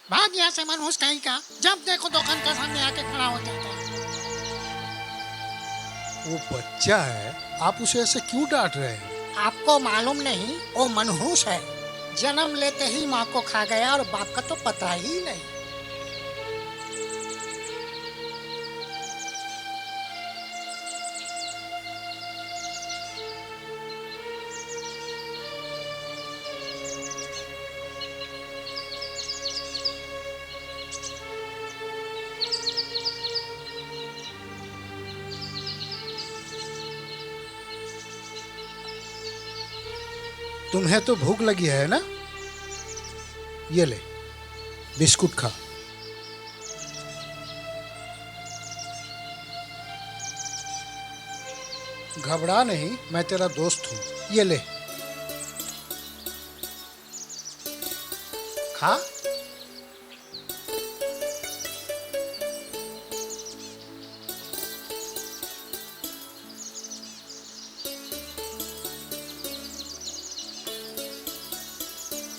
भाग यहाँ से मनहूस कहीं का। जब देखो दुकान के सामने आके खड़ा हो जाता है। वो बच्चा है, आप उसे ऐसे क्यों डांट रहे हैं? आपको मालूम नहीं वो मनहूस है। जन्म लेते ही माँ को खा गया और बाप का तो पता ही नहीं। तुम्हें तो भूख लगी है ना? ये ले, बिस्कुट खा। घबरा नहीं, मैं तेरा दोस्त हूँ। ये ले, खा।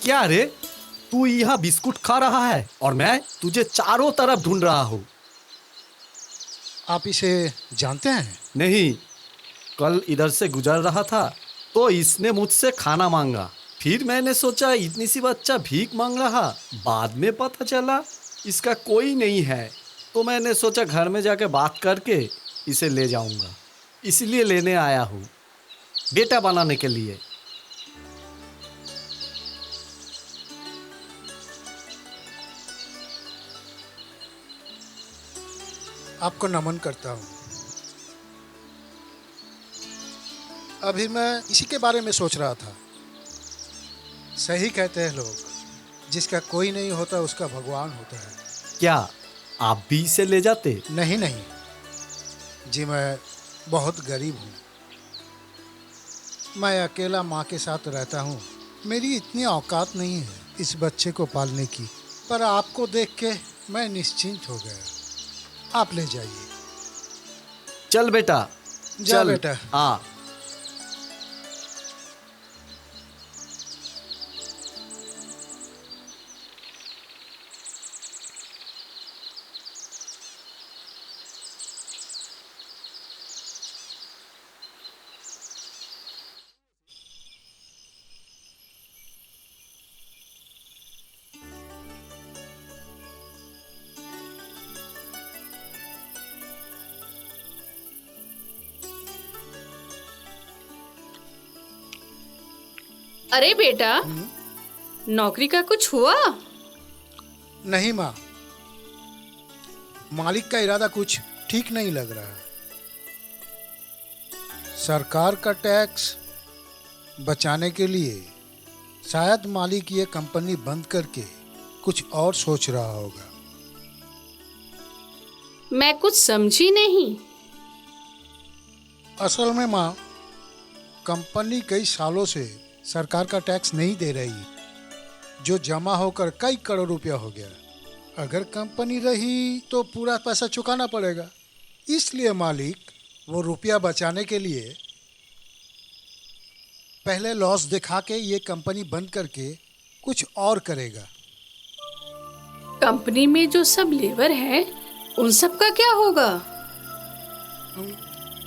क्या रे, तू यहाँ बिस्कुट खा रहा है और मैं तुझे चारों तरफ ढूंढ रहा हूँ। आप इसे जानते हैं? नहीं, कल इधर से गुजर रहा था तो इसने मुझसे खाना मांगा। फिर मैंने सोचा इतनी सी बच्चा भीख मांग रहा। बाद में पता चला इसका कोई नहीं है, तो मैंने सोचा घर में जाके बात करके इसे ले जाऊंगा। इसलिए लेने आया हूँ, बेटा बनाने के लिए। आपको नमन करता हूँ। अभी मैं इसी के बारे में सोच रहा था। सही कहते हैं लोग, जिसका कोई नहीं होता उसका भगवान होता है। क्या आप भी इसे ले जाते? नहीं नहीं जी, मैं बहुत गरीब हूँ। मैं अकेला माँ के साथ रहता हूँ। मेरी इतनी औकात नहीं है इस बच्चे को पालने की। पर आपको देख के मैं निश्चिंत हो गया। आप ले जाइए। चल बेटा, जा बेटा। हाँ। अरे बेटा, नौकरी का कुछ हुआ? नहीं माँ, मालिक का इरादा कुछ ठीक नहीं लग रहा। सरकार का टैक्स बचाने के लिए शायद मालिक ये कंपनी बंद करके कुछ और सोच रहा होगा। मैं कुछ समझी नहीं। असल में माँ, कंपनी कई सालों से सरकार का टैक्स नहीं दे रही, जो जमा होकर कई करोड़ रुपया हो गया। अगर कंपनी रही तो पूरा पैसा चुकाना पड़ेगा। इसलिए मालिक वो रुपया बचाने के लिए पहले लॉस दिखा के ये कंपनी बंद करके कुछ और करेगा। कंपनी में जो सब लेबर हैं, उन सब का क्या होगा?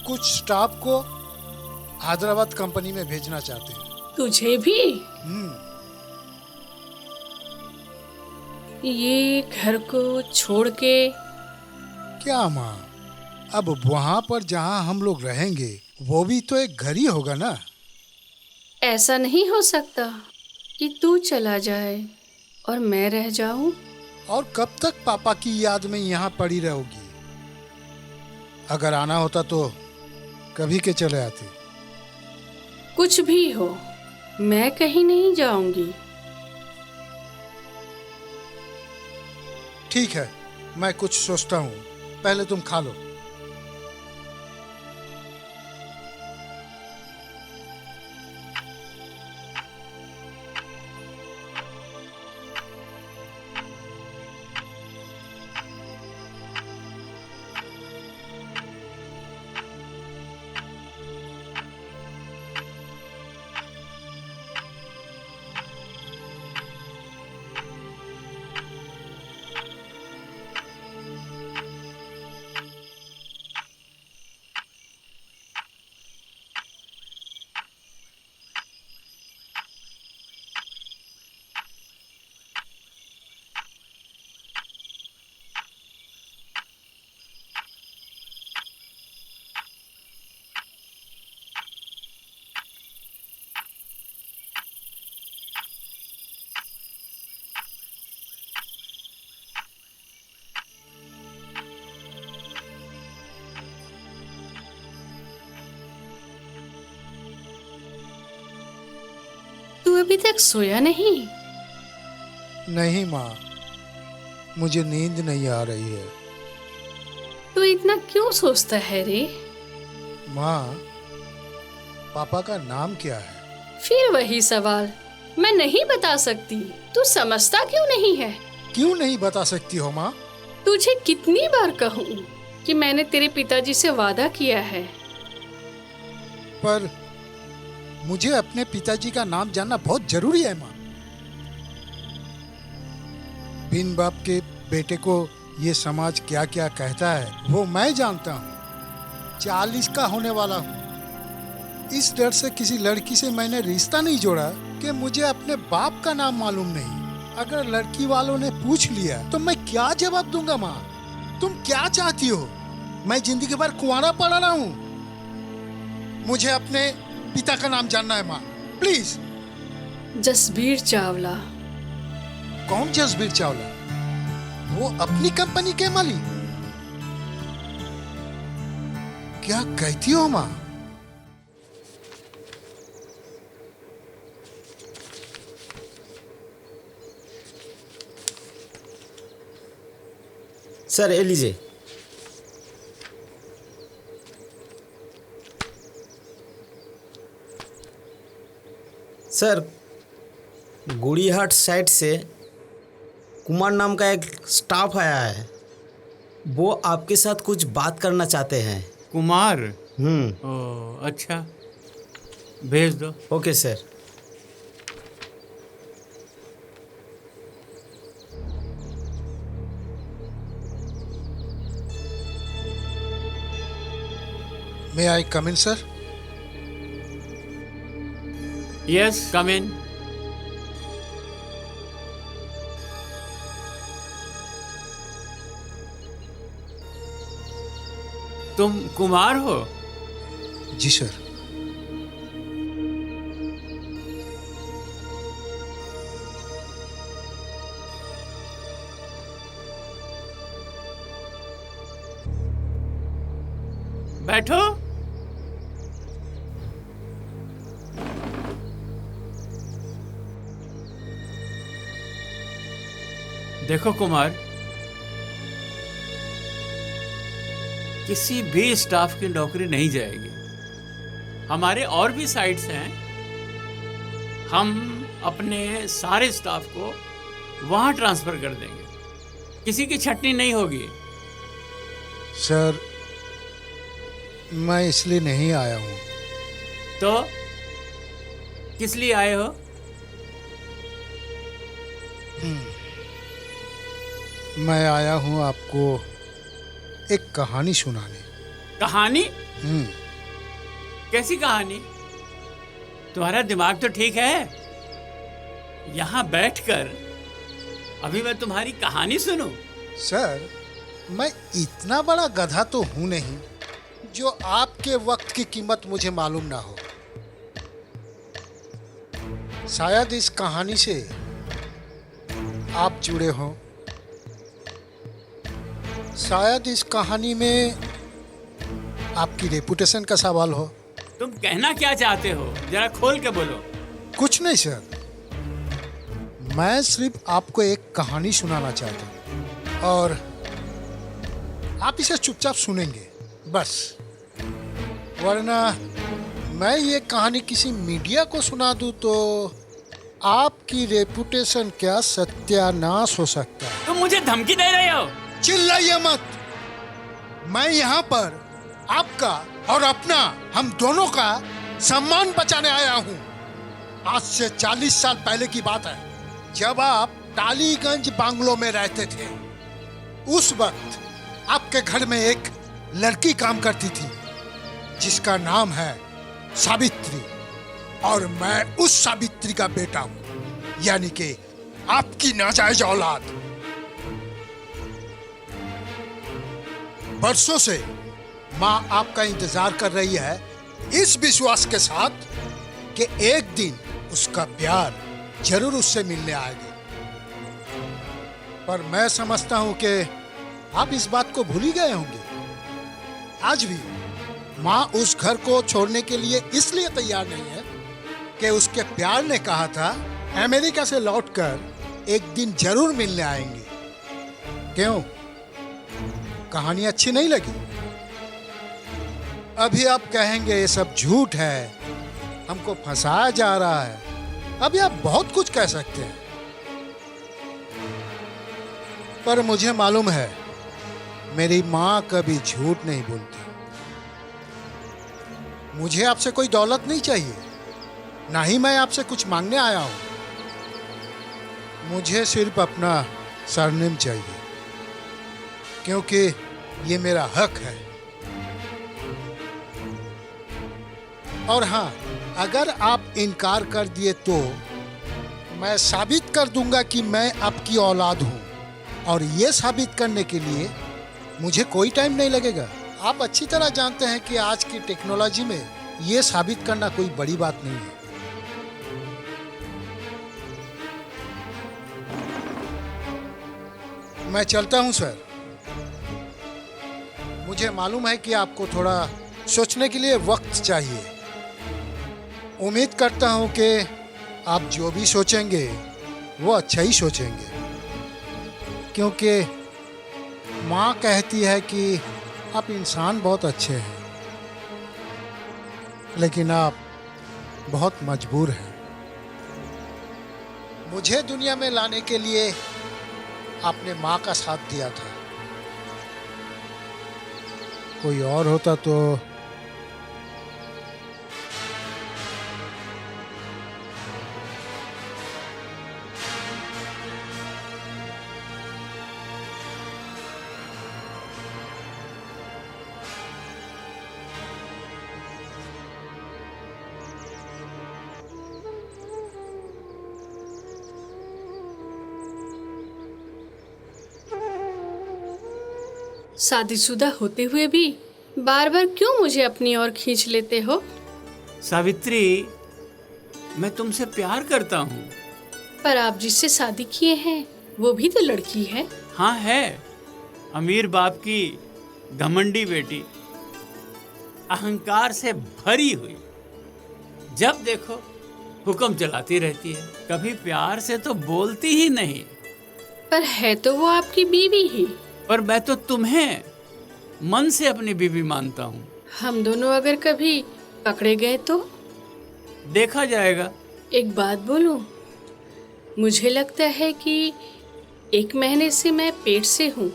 कुछ स्टाफ को हैदराबाद कंपनी में भेजना चाहते हैं। तुझे भी? ये घर को छोड़ के? क्या माँ, अब वहाँ पर जहाँ हम लोग रहेंगे वो भी तो एक घर ही होगा ना। ऐसा नहीं हो सकता कि तू चला जाए और मैं रह जाऊं। और कब तक पापा की याद में यहाँ पड़ी रहोगी? अगर आना होता तो कभी के चले आते। कुछ भी हो, मैं कहीं नहीं जाऊंगी। ठीक है, मैं कुछ सोचता हूँ, पहले तुम खा लो। तू अभी तक सोया नहीं? नहीं माँ, मुझे नींद नहीं आ रही है। तू इतना क्यों सोचता है रे? माँ, पापा का नाम क्या है? फिर वही सवाल, मैं नहीं बता सकती। तू समझता क्यों नहीं है? क्यों नहीं बता सकती हो माँ? तुझे कितनी बार कहूँ कि मैंने तेरे पिताजी से वादा किया है। पर मुझे अपने पिताजी का नाम जानना बहुत जरूरी है माँ। बिन बाप के बेटे को ये समाज क्या क्या कहता है वो मैं जानता हूँ। 40 का होने वाला हूँ। इस डर से किसी लड़की से मैंने रिश्ता नहीं जोड़ा कि मुझे अपने बाप का नाम मालूम नहीं। अगर लड़की वालों ने पूछ लिया तो मैं क्या जवाब दूंगा माँ? तुम क्या चाहती हो? मैं जिंदगी भर कुंवारा पड़ा रहा हूँ। मुझे अपने पिता का नाम जानना है माँ, प्लीज। जसबीर चावला। कौन जसबीर चावला? वो अपनी कंपनी के मालिक? क्या कहती हो माँ? सर ये लीजिए। सर, गुड़ीहाट साइड से कुमार नाम का एक स्टाफ आया है। वो आपके साथ कुछ बात करना चाहते हैं। कुमार? ओ अच्छा, भेज दो। Okay sir. May I come in, sir? Yes, come in. तुम कुमार हो? जी सर। बैठो। देखो कुमार, किसी भी स्टाफ की नौकरी नहीं जाएगी। हमारे और भी साइट्स हैं, हम अपने सारे स्टाफ को वहां ट्रांसफर कर देंगे। किसी की छटनी नहीं होगी। सर, मैं इसलिए नहीं आया हूँ। तो किस लिए आए हो? मैं आया हूँ आपको एक कहानी सुनाने। कहानी? कैसी कहानी? तुम्हारा दिमाग तो ठीक है? यहाँ बैठकर अभी मैं तुम्हारी कहानी सुनूं? सर, मैं इतना बड़ा गधा तो हूँ नहीं जो आपके वक्त की कीमत मुझे मालूम ना हो। शायद इस कहानी से आप जुड़े हो शायद इस कहानी में आपकी रेपुटेशन का सवाल हो। तुम कहना क्या चाहते हो, जरा खोल के बोलो। कुछ नहीं सर, मैं सिर्फ आपको एक कहानी सुनाना चाहता हूँ और आप इसे चुपचाप सुनेंगे बस। वरना मैं ये कहानी किसी मीडिया को सुना दूँ तो आपकी रेपुटेशन क्या सत्यानाश हो सकता है। तुम मुझे धमकी दे रहे हो? चिल्लाइए मत। मैं यहाँ पर आपका और अपना, हम दोनों का सम्मान बचाने आया हूँ। आज से 40 साल पहले की बात है, जब आप टालीगंज बांग्लो में रहते थे। उस वक्त आपके घर में एक लड़की काम करती थी जिसका नाम है सावित्री, और मैं उस सावित्री का बेटा हूं, यानी कि आपकी नाजायज औलाद। बरसों से माँ आपका इंतजार कर रही है, इस विश्वास के साथ कि एक दिन उसका प्यार जरूर उससे मिलने आएगा। पर मैं समझता हूं कि आप इस बात को भूल ही गए होंगे। आज भी माँ उस घर को छोड़ने के लिए इसलिए तैयार नहीं है कि उसके प्यार ने कहा था अमेरिका से लौटकर एक दिन जरूर मिलने आएंगे। क्यों, कहानी अच्छी नहीं लगी? अभी आप कहेंगे ये सब झूठ है, हमको फंसाया जा रहा है। अभी आप बहुत कुछ कह सकते हैं, पर मुझे मालूम है मेरी माँ कभी झूठ नहीं बोलती। मुझे आपसे कोई दौलत नहीं चाहिए, ना ही मैं आपसे कुछ मांगने आया हूं। मुझे सिर्फ अपना सरनेम चाहिए, क्योंकि ये मेरा हक है। और हाँ, अगर आप इनकार कर दिए तो मैं साबित कर दूंगा कि मैं आपकी औलाद हूं, और ये साबित करने के लिए मुझे कोई टाइम नहीं लगेगा। आप अच्छी तरह जानते हैं कि आज की टेक्नोलॉजी में ये साबित करना कोई बड़ी बात नहीं है। मैं चलता हूं सर। मुझे मालूम है कि आपको थोड़ा सोचने के लिए वक्त चाहिए। उम्मीद करता हूं कि आप जो भी सोचेंगे वो अच्छा ही सोचेंगे, क्योंकि माँ कहती है कि आप इंसान बहुत अच्छे हैं, लेकिन आप बहुत मजबूर हैं। मुझे दुनिया में लाने के लिए आपने माँ का साथ दिया था। कोई और होता तो शादीशुदा होते हुए भी बार बार क्यों मुझे अपनी ओर खींच लेते हो? सावित्री, मैं तुमसे प्यार करता हूँ। पर आप जिससे शादी किए हैं वो भी तो लड़की है। हाँ है, अमीर बाप की घमंडी बेटी, अहंकार से भरी हुई। जब देखो हुक्म चलाती रहती है, कभी प्यार से तो बोलती ही नहीं। पर है तो वो आपकी बीवी ही। पर मैं तो तुम्हें मन से अपनी बीवी मानता हूँ। हम दोनों अगर कभी पकड़े गए तो? देखा जाएगा। एक बात बोलूं, मुझे लगता है कि 1 महीने से मैं पेट से हूँ।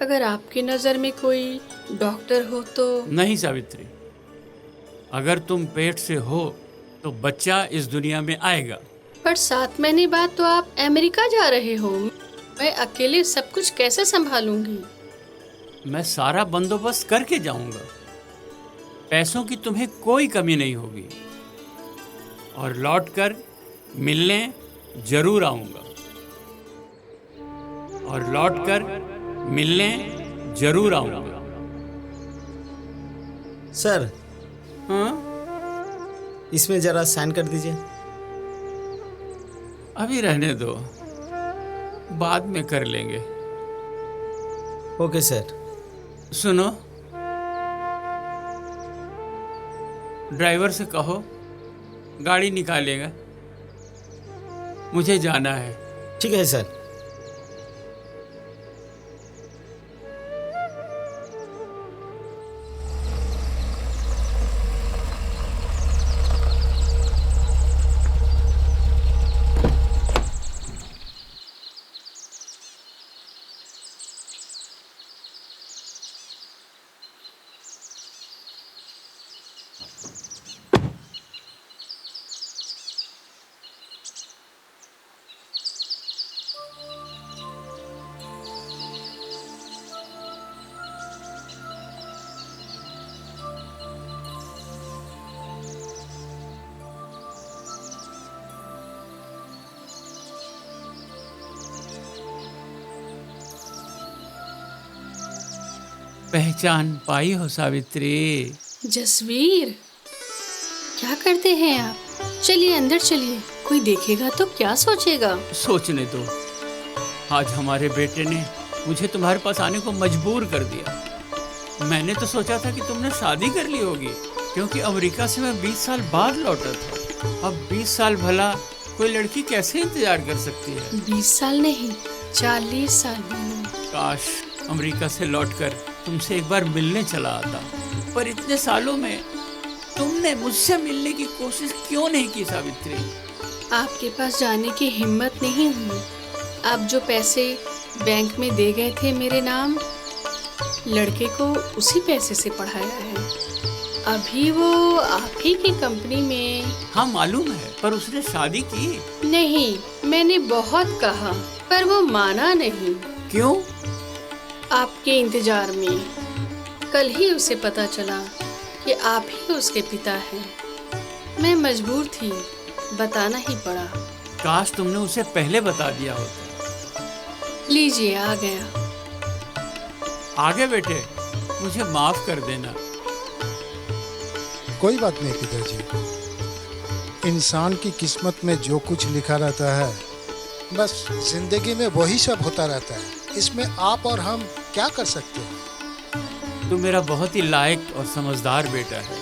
अगर आपकी नज़र में कोई डॉक्टर हो तो? नहीं सावित्री, अगर तुम पेट से हो तो बच्चा इस दुनिया में आएगा। पर 7 महीने बाद तो आप अमेरिका जा रहे हो। मैं अकेले सब कुछ कैसे संभालूंगी? मैं सारा बंदोबस्त करके जाऊंगा। पैसों की तुम्हें कोई कमी नहीं होगी, और लौटकर मिलने जरूर आऊंगा। और लौटकर मिलने जरूर आऊंगा। सर, हाँ, इसमें ज़रा साइन कर दीजिए। अभी रहने दो, बाद में कर लेंगे। Okay sir. सुनो, ड्राइवर से कहो गाड़ी निकालेगा, मुझे जाना है। ठीक है सर। पहचान पाई हो सावित्री? जसवीर, क्या करते हैं आप? चलिए अंदर चलिए, कोई देखेगा तो क्या सोचेगा? सोचने दो। आज हमारे बेटे ने मुझे तुम्हारे पास आने को मजबूर कर दिया। मैंने तो सोचा था कि तुमने शादी कर ली होगी, क्योंकि अमेरिका से मैं 20 साल बाद लौटा था। अब 20 साल भला कोई लड़की कैसे इंतजार कर सकती है? 20 साल नहीं, 40 साल बोलो। काश अमेरिका से लौटकर तुमसे एक बार मिलने चला आता, पर इतने सालों में तुमने मुझसे मिलने की कोशिश क्यों नहीं की सावित्री? आपके पास जाने की हिम्मत नहीं हुई। आप जो पैसे बैंक में दे गए थे मेरे नाम, लड़के को उसी पैसे से पढ़ाया है। अभी वो आप ही की कंपनी में। हाँ मालूम है, पर उसने शादी की नहीं। मैंने बहुत कहा पर वो माना नहीं। क्यों? आपके इंतजार में। कल ही उसे पता चला कि आप ही उसके पिता हैं। मैं मजबूर थी, बताना ही पड़ा। काश तुमने उसे पहले बता दिया होता। लीजिए, आ गया। आगे बेटे, मुझे माफ कर देना। कोई बात नहीं पिताजी, इंसान की किस्मत में जो कुछ लिखा रहता है, बस जिंदगी में वही सब होता रहता है। इसमें आप और हम क्या कर सकते हैं? तू मेरा बहुत ही लायक और समझदार बेटा है।